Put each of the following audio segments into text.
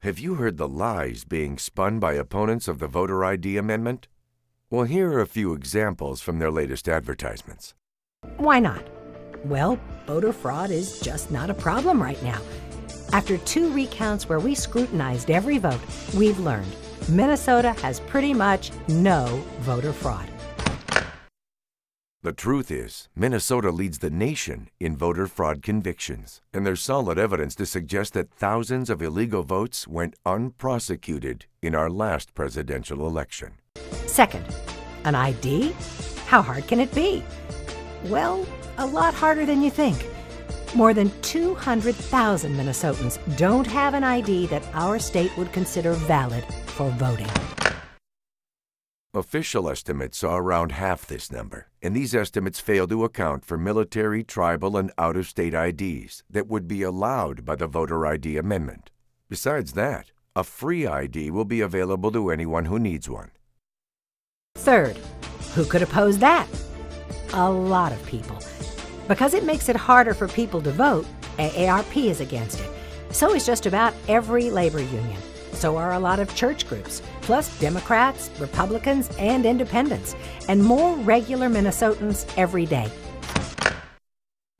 Have you heard the lies being spun by opponents of the voter ID amendment? Well, here are a few examples from their latest advertisements. Why not? Well, voter fraud is just not a problem right now. After 2 recounts where we scrutinized every vote, we've learned Minnesota has pretty much no voter fraud. The truth is, Minnesota leads the nation in voter fraud convictions, and there's solid evidence to suggest that thousands of illegal votes went unprosecuted in our last presidential election. Second, an ID? How hard can it be? Well, a lot harder than you think. More than 200,000 Minnesotans don't have an ID that our state would consider valid for voting. Official estimates are around half this number, and these estimates fail to account for military, tribal, and out-of-state IDs that would be allowed by the voter ID amendment. Besides that, a free ID will be available to anyone who needs one. Third, who could oppose that? A lot of people. Because it makes it harder for people to vote, AARP is against it. So is just about every labor union. So are a lot of church groups, plus Democrats, Republicans, and independents, and more regular Minnesotans every day.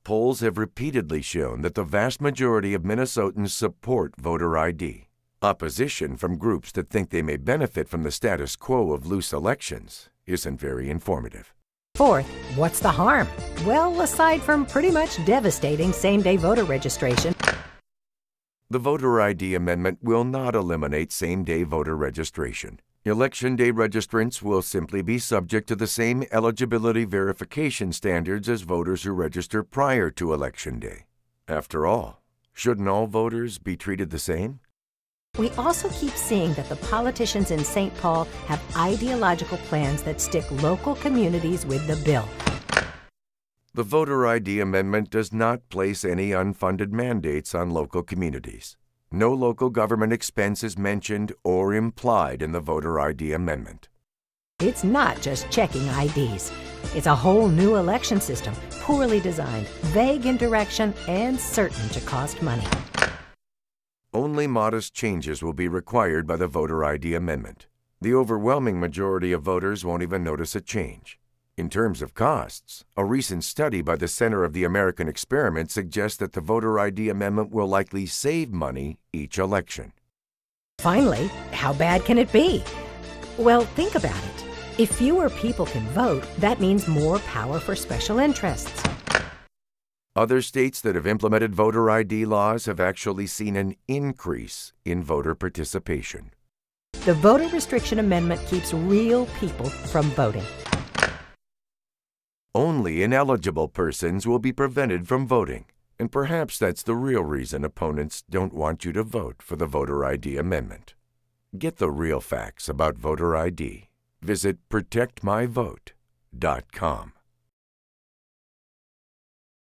Polls have repeatedly shown that the vast majority of Minnesotans support voter ID. Opposition from groups that think they may benefit from the status quo of loose elections isn't very informative. Fourth, what's the harm? Well, aside from pretty much devastating same-day voter registration, the voter ID amendment will not eliminate same-day voter registration. Election day registrants will simply be subject to the same eligibility verification standards as voters who register prior to Election Day. After all, shouldn't all voters be treated the same? we also keep seeing that the politicians in St. Paul have ideological plans that stick local communities with the bill. The voter ID amendment does not place any unfunded mandates on local communities. No local government expense is mentioned or implied in the voter ID amendment. It's not just checking IDs. It's a whole new election system, poorly designed, vague in direction, and certain to cost money. Only modest changes will be required by the voter ID amendment. The overwhelming majority of voters won't even notice a change. In terms of costs, a recent study by the Center of the American Experiment suggests that the voter ID amendment will likely save money each election. Finally, how bad can it be? Well, think about it. If fewer people can vote, that means more power for special interests. Other states that have implemented voter ID laws have actually seen an increase in voter participation. The voter restriction amendment keeps real people from voting. Only ineligible persons will be prevented from voting, and perhaps that's the real reason opponents don't want you to vote for the voter ID amendment. Get the real facts about voter ID. Visit protectmyvote.com.